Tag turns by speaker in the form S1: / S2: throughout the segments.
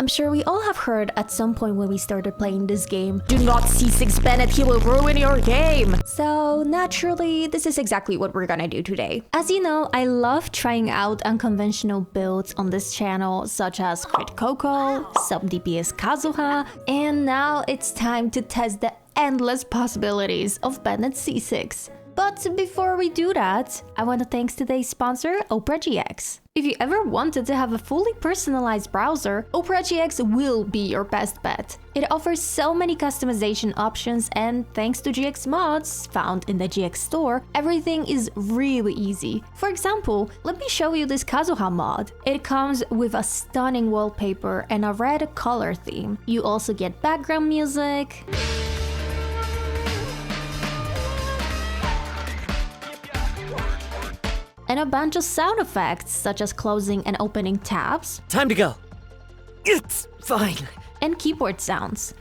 S1: I'm sure we all have heard at some point when we started playing this game, do not C6 Bennett, he will ruin your game. So naturally, this is exactly what we're gonna do today. As you know, I love trying out unconventional builds on this channel, such as Crit Coco, Sub DPS Kazuha, and now it's time to test the endless possibilities of Bennett C6. But before we do that, I want to thank today's sponsor, Opera GX. If you ever wanted to have a fully personalized browser, Opera GX will be your best bet. It offers so many customization options, and thanks to GX mods found in the GX store, everything is really easy. For example, let me show you this Kazuha mod. It comes with a stunning wallpaper and a red color theme. You also get background music, and a bunch of sound effects, such as closing and opening tabs.
S2: Time to go. It's fine.
S1: And keyboard sounds.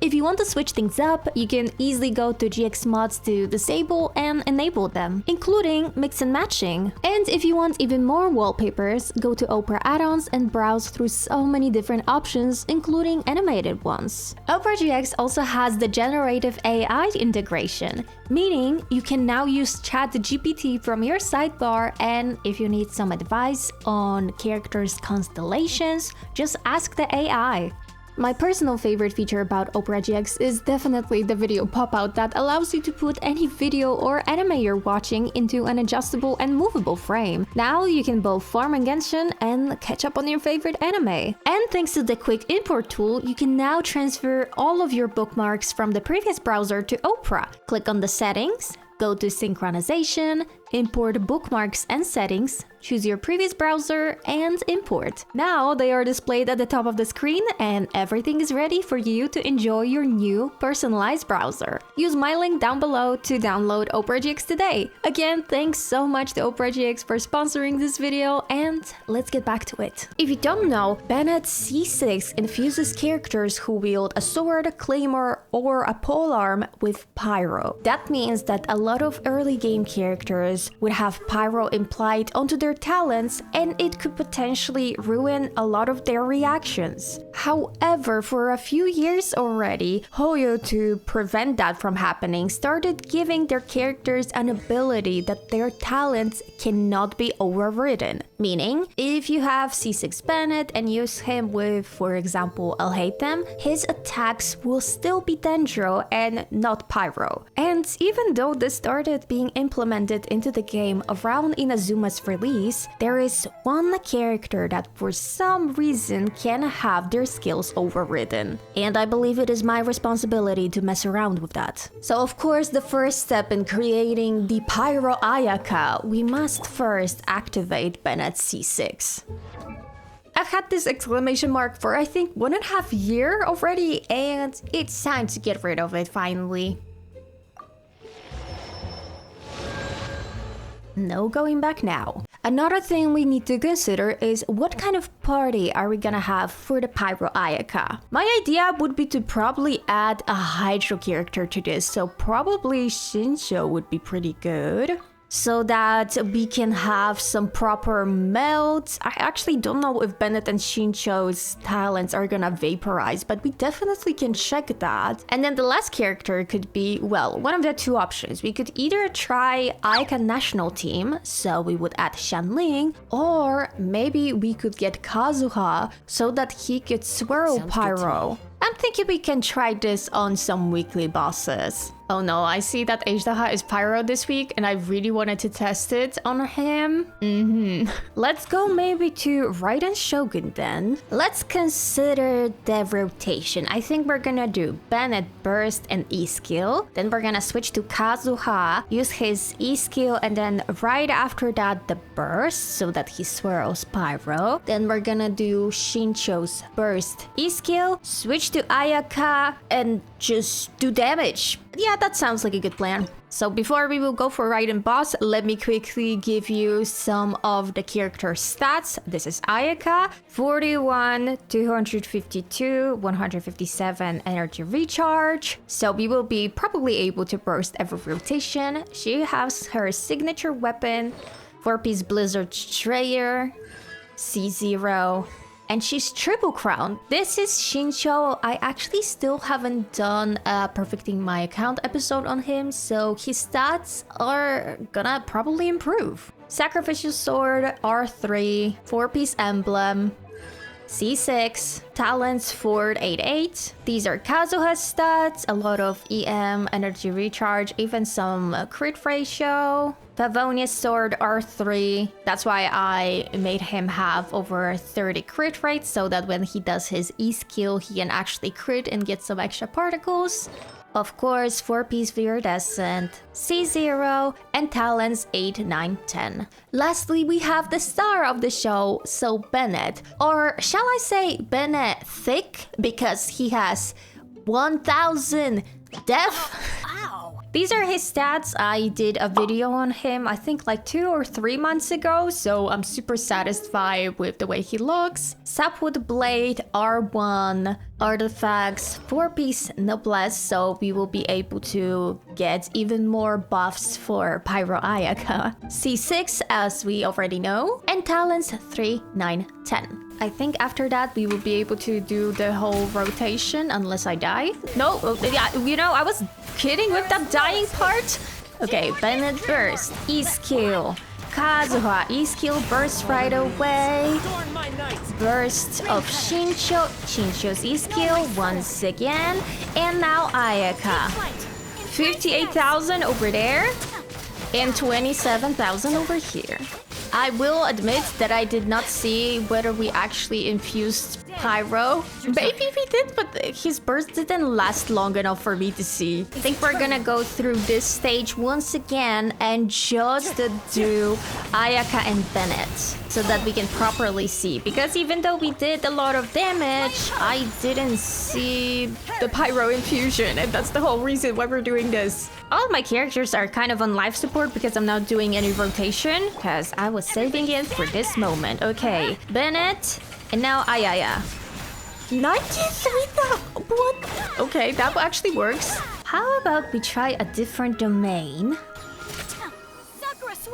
S1: If you want to switch things up, you can easily go to GX mods to disable and enable them, including mix and matching. And if you want even more wallpapers, go to Opera add-ons and browse through so many different options, including animated ones. Opera GX also has the generative AI integration, meaning you can now use ChatGPT from your sidebar, and if you need some advice on characters' constellations, just ask the AI. My personal favorite feature about Opera GX is definitely the video pop-out that allows you to put any video or anime you're watching into an adjustable and movable frame. Now you can both farm in Genshin and catch up on your favorite anime. And thanks to the quick import tool, you can now transfer all of your bookmarks from the previous browser to Opera. Click on the settings, go to synchronization, import bookmarks and settings, choose your previous browser, and import. Now they are displayed at the top of the screen and everything is ready for you to enjoy your new personalized browser. Use my link down below to download Opera GX today. Again, thanks so much to Opera GX for sponsoring this video, and let's get back to it. If you don't know, Bennett C6 infuses characters who wield a sword, claymore, or a polearm with Pyro. That means that a lot of early game characters would have Pyro implied onto their talents, and it could potentially ruin a lot of their reactions. However, for a few years already, Hoyo, to prevent that from happening, started giving their characters an ability that their talents cannot be overridden. Meaning, if you have C6 Bennett and use him with, for example, I'll hate them, his attacks will still be Dendro and not Pyro. And even though this started being implemented into the game around Inazuma's release, there is one character that for some reason can have their skills overridden. And I believe it is my responsibility to mess around with that. So of course, the first step in creating the Pyro Ayaka, we must first activate Bennett C6. I've had this exclamation mark for I think 1.5 years already, and it's time to get rid of it finally. No going back now. Another thing we need to consider is what kind of party are we gonna have for the Pyro Ayaka. My idea would be to probably add a Hydro character to this, so probably Shincho would be pretty good, so that we can have some proper melts. I actually don't know if Bennett and Shincho's talents are gonna vaporize, but we definitely can check that. And then the last character could be, well, one of the two options. We could either try Ayaka national team, so we would add Shanling, or maybe we could get Kazuha so that he could swirl Pyro. I'm thinking we can try this on some weekly bosses. Oh no, I see that Aishdaha is Pyro this week and I really wanted to test it on him. Let's go maybe to Raiden Shogun then. Let's consider the rotation. I think we're gonna do Bennett Burst and E-Skill. Then we're gonna switch to Kazuha, use his E-Skill, and then right after that the Burst so that he swirls Pyro. Then we're gonna do Shincho's Burst E-Skill, switch to Ayaka, and just do damage. Yeah, that sounds like a good plan. So before we will go for Raiden boss, let me quickly give you some of the character stats. This is Ayaka, 41, 252, 157 energy recharge. So we will be probably able to burst every rotation. She has her signature weapon, 4-piece Blizzard Strayer. C0. And she's triple crown. This is Shincho. I actually still haven't done a perfecting my account episode on him, so his stats are gonna probably improve. Sacrificial sword, R3, 4-piece emblem, C6, talents Ford 88. These are Kazuha's stats, a lot of EM, energy recharge, even some crit ratio. Favonia's sword R3. That's why I made him have over 30 crit rates, so that when he does his E skill, he can actually crit and get some extra particles. Of course, 4-piece Viridescent, C0, and talents 8, 9, 10. Lastly, we have the star of the show, so Bennett. Or shall I say Bennett Thick? Because he has 1000 depth. These are his stats. I did a video on him, I think like 2 or 3 months ago, so I'm super satisfied with the way he looks. Sapwood Blade, R1, artifacts, 4-piece noblesse, so we will be able to get even more buffs for Pyro Ayaka. C6, as we already know, and talents 3, 9, 10. I think after that we will be able to do the whole rotation unless I die. No, yeah, you know, I was kidding with that dying part. Okay, Bennett burst, E-skill. Kazuha, E-skill, burst right away. Burst of Shincho, Shincho's E-skill once again. And now Ayaka. 58,000 over there. And 27,000 over here. I will admit that I did not see whether we actually infused Pyro. Maybe we did, but his burst didn't last long enough for me to see. I think we're gonna go through this stage once again and just do Ayaka and Bennett so that we can properly see. Because even though we did a lot of damage, I didn't see the Pyro infusion, and that's the whole reason why we're doing this. All my characters are kind of on life support because I'm not doing any rotation, because I was saving it for this moment. Okay, Bennett, and now Ayaya. 93,000, what? Okay, that actually works. How about we try a different domain?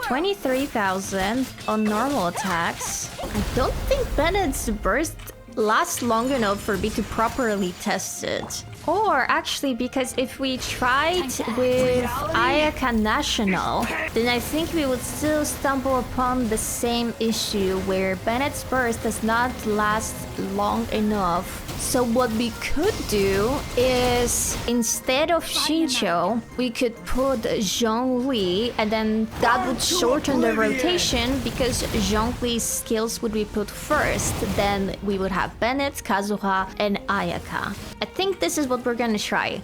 S1: 23,000 on normal attacks. I don't think Bennett's burst lasts long enough for me to properly test it. Or actually, because if we tried with Ayaka National, then I think we would still stumble upon the same issue where Bennett's burst does not last long enough. So what we could do is, instead of Shincho, we could put Zhongli, and then that would shorten the rotation because Zhongli's skills would be put first. Then we would have Bennett, Kazuha, and Ayaka. I think this is what we're gonna try.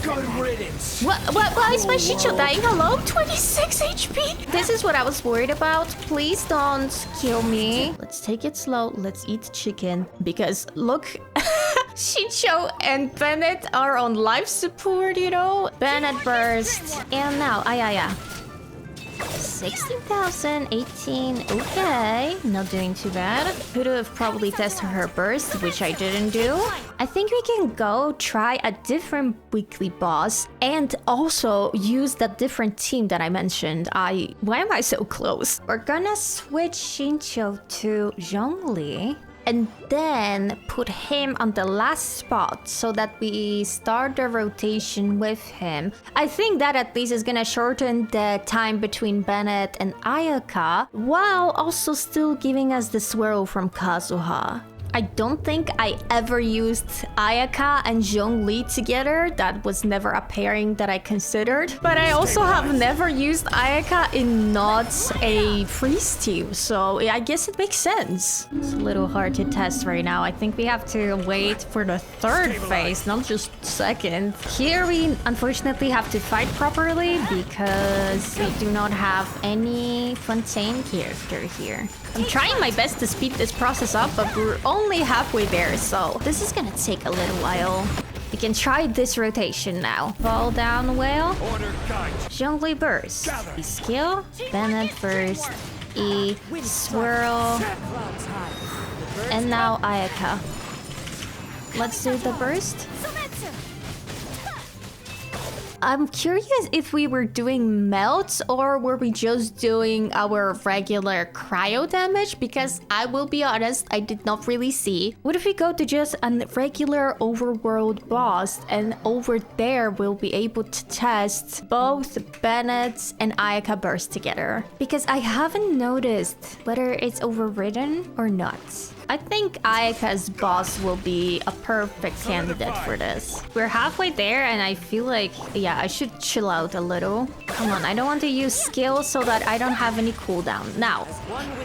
S2: Good riddance.
S1: Why is my Shincho dying? Hello? 26 HP? This is what I was worried about. Please don't kill me. Let's take it slow. Let's eat chicken. Because look, Shincho and Bennett are on life support, you know? Bennett burst. And now, Ayaya. 16,000, 18, okay, not doing too bad. Could have probably tested her burst, which I didn't do. I think we can go try a different weekly boss and also use that different team that I mentioned. Why am I so close? We're gonna switch Shincho to Zhongli and then put him on the last spot so that we start the rotation with him. I think that at least is gonna shorten the time between Bennett and Ayaka, while also still giving us the swirl from Kazuha. I don't think I ever used Ayaka and Zhongli together. That was never a pairing that I considered. But I also have never used Ayaka in not a freeze team, so I guess it makes sense. It's a little hard to test right now. I think we have to wait for the third phase, not just second. Here we unfortunately have to fight properly because we do not have any Fontaine character here. I'm trying my best to speed this process up, but we're only halfway there, so this is gonna take a little while. We can try this rotation now. Fall down whale. Zhongli burst. E skill. Bennett burst. E swirl. And now Ayaka. Let's do the burst. I'm curious if we were doing melts or were we just doing our regular cryo damage, because I will be honest, I did not really see. What if we go to just a regular overworld boss, and over there we'll be able to test both Bennett and Ayaka burst together? Because I haven't noticed whether it's overridden or not. I think Ayaka's boss will be a perfect candidate for this. We're halfway there and I feel like, yeah, I should chill out a little. Come on, I don't want to use skill so that I don't have any cooldown. Now,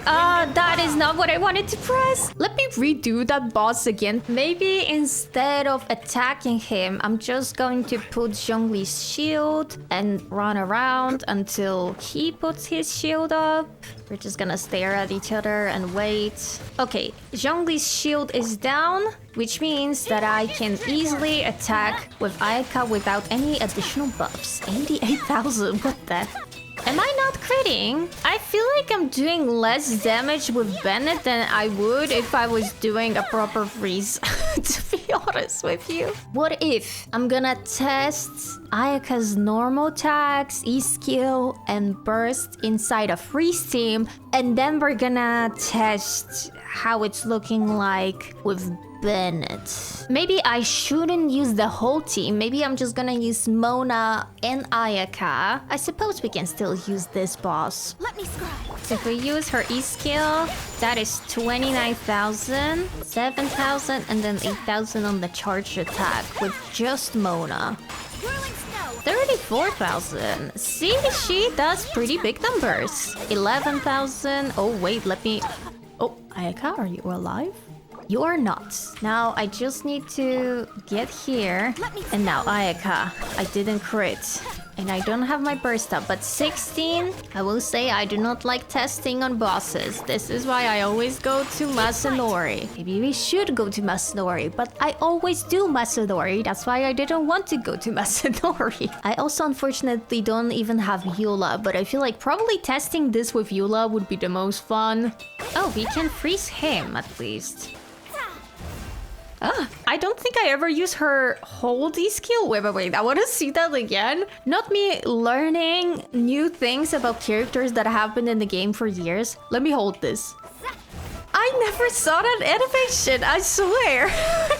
S1: that is not what I wanted to press. Let me redo that boss again. Maybe instead of attacking him, I'm just going to put Zhongli's shield and run around until he puts his shield up. We're just gonna stare at each other and wait. Okay, Zhongli's shield is down, which means that I can easily attack with Ayaka without any additional buffs. 88,000, what the? Am I not critting? I feel like I'm doing less damage with Bennett than I would if I was doing a proper freeze, to be honest with you. What if I'm gonna test Ayaka's normal attacks, E-skill, and burst inside a freeze team, and then we're gonna test how it's looking like with Bennett. Maybe I shouldn't use the whole team. Maybe I'm just gonna use Mona and Ayaka. I suppose we can still use this boss.
S3: Let me scribe.
S1: So if we use her E-skill, that is 29,000, 7,000, and then 8,000 on the charged attack with just Mona. 34,000. See, she does pretty big numbers. 11,000. Oh, wait, let me... Oh, Ayaka, are you alive? You are not. Now I just need to get here. And now Ayaka, I didn't crit. And I don't have my burst up, but 16, I will say I do not like testing on bosses. This is why I always go to Masanori. Maybe we should go to Masanori, but I always do Masanori. That's why I didn't want to go to Masanori. I also unfortunately don't even have Eula, but I feel like probably testing this with Eula would be the most fun. Oh, we can freeze him at least. I don't think I ever use her hold skill. Wait, I want to see that again. Not me learning new things about characters that have been in the game for years. Let me hold this. I never saw that animation, I swear.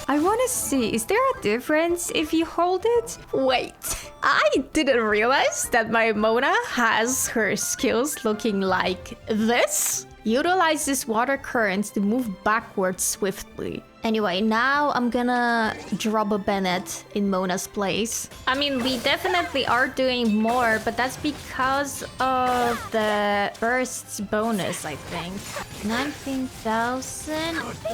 S1: I want to see, is there a difference if you hold it? Wait, I didn't realize that my Mona has her skills looking like this. Utilizes water currents to move backwards swiftly. Anyway, now I'm gonna drop a Bennett in Mona's place. I mean, we definitely are doing more, but that's because of the bursts bonus, I think. 19,000.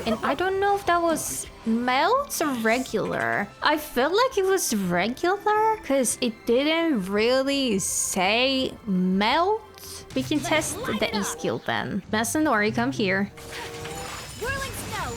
S1: And I don't know if that was melt or regular. I felt like it was regular because it didn't really say melt. We can test the E-skill then. Masanori, come here.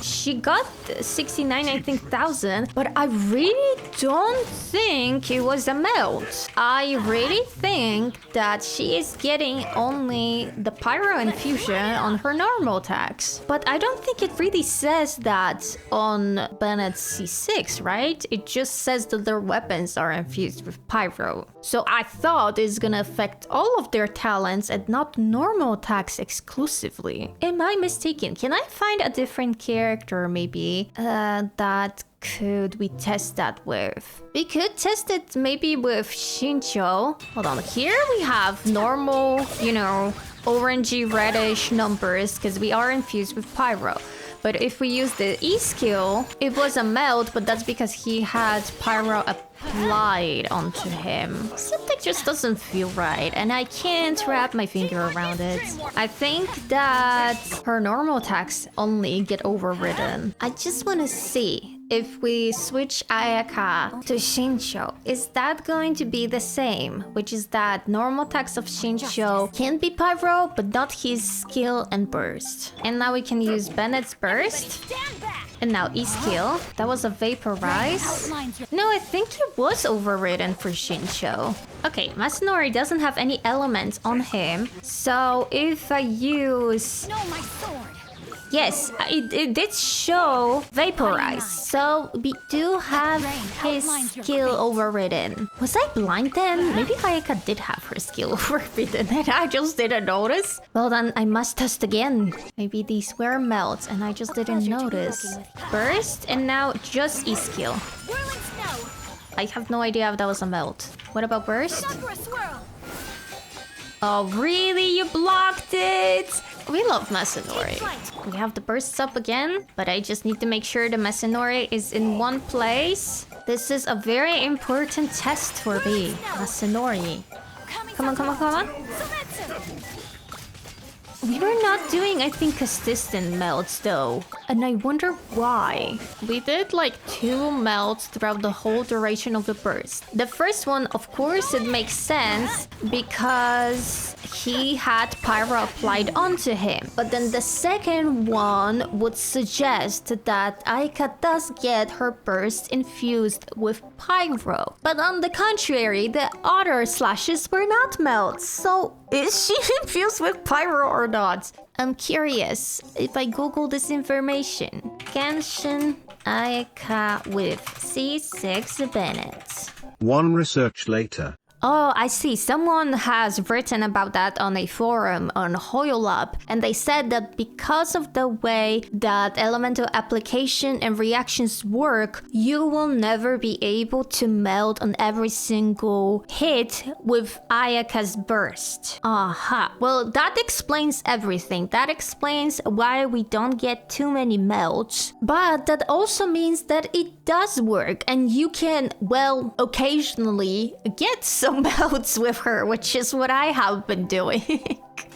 S1: She got 69, I think, thousand, but I really don't think it was a melt. I really think that she is getting only the Pyro infusion on her normal attacks. But I don't think it really says that on Bennett's C6, right? It just says that their weapons are infused with Pyro. So I thought it's gonna affect all of their talents and not normal attacks exclusively. Am I mistaken? Can I find a different character maybe that could we test that with? We could test it maybe with Shincho. Hold on, here we have normal, you know, orangey reddish numbers because we are infused with Pyro. But if we use the E-skill, it was a melt, but that's because he had Pyro applied onto him. Something just doesn't feel right, and I can't wrap my finger around it. I think that her normal attacks only get overridden. I just want to see if we switch Ayaka to Shincho, is that going to be the same? Which is that normal attacks of Shincho can be Pyro, but not his skill and burst. And now we can use Bennett's burst. And now E-skill. That was a vaporize. No, I think it was overridden for Shincho. Okay, Masanori doesn't have any elements on him. So if I use...
S3: No, my sword.
S1: Yes, it did show Vaporize. So we do have his skill overridden. Was I blind then? Maybe Ayaka did have her skill overridden and I just didn't notice. Well then, I must test again. Maybe these were melts and I just didn't notice. Burst and now just E-skill. I have no idea if that was a melt. What about burst? Oh really? You blocked it? We love Masanori. We have the bursts up again, but I just need to make sure the Masanori is in one place. This is a very important test for me. Masanori. Come on, come on, come on. We were not doing, I think, consistent melts though. And I wonder why. We did like 2 melts throughout the whole duration of the burst. The first one, of course, it makes sense because he had Pyro applied onto him. But then the second one would suggest that Ayaka does get her burst infused with Pyro. But on the contrary, the other slashes were not melts. So is she infused with Pyro or not? I'm curious if I Google this information. Genshin Ayaka with C6 Bennett.
S3: One research later.
S1: Oh, I see. Someone has written about that on a forum on HoYoLab, and they said that because of the way that elemental application and reactions work, you will never be able to melt on every single hit with Ayaka's burst. Aha. Well, that explains everything. That explains why we don't get too many melts, but that also means that it does work, and you can, well, occasionally get some melts with her, which is what I have been doing.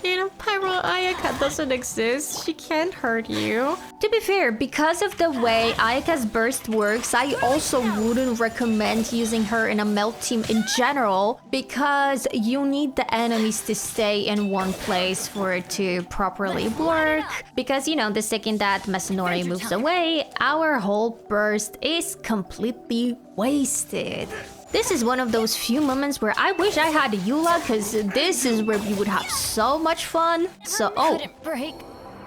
S1: You know, Pyro Ayaka doesn't exist. She can't hurt you. To be fair, because of the way Ayaka's burst works, I also wouldn't recommend using her in a melt team in general, because you need the enemies to stay in one place for it to properly work. Because, you know, the second that Masanori moves away, our whole burst is completely wasted. This is one of those few moments where I wish I had a Eula, because this is where we would have so much fun. So, oh.
S4: Couldn't break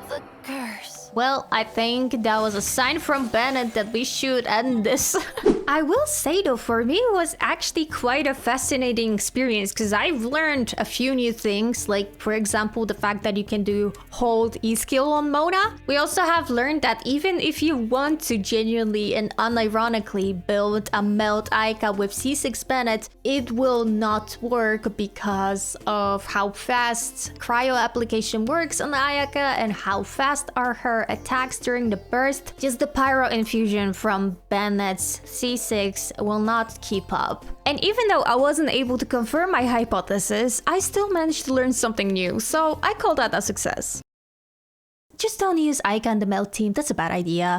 S4: the curse.
S1: Well, I think that was a sign from Bennett that we should end this. I will say though, for me it was actually quite a fascinating experience because I've learned a few new things, like for example the fact that you can do hold E-skill on Mona. We also have learned that even if you want to genuinely and unironically build a melt Ayaka with C6 Bennett, it will not work because of how fast cryo application works on Ayaka and how fast are her attacks during the burst. Just the pyro infusion from Bennett's C6 will not keep up. And even though I wasn't able to confirm my hypothesis, I still managed to learn something new, so I call that a success. Just don't use Ayaka in the melt team, that's a bad idea.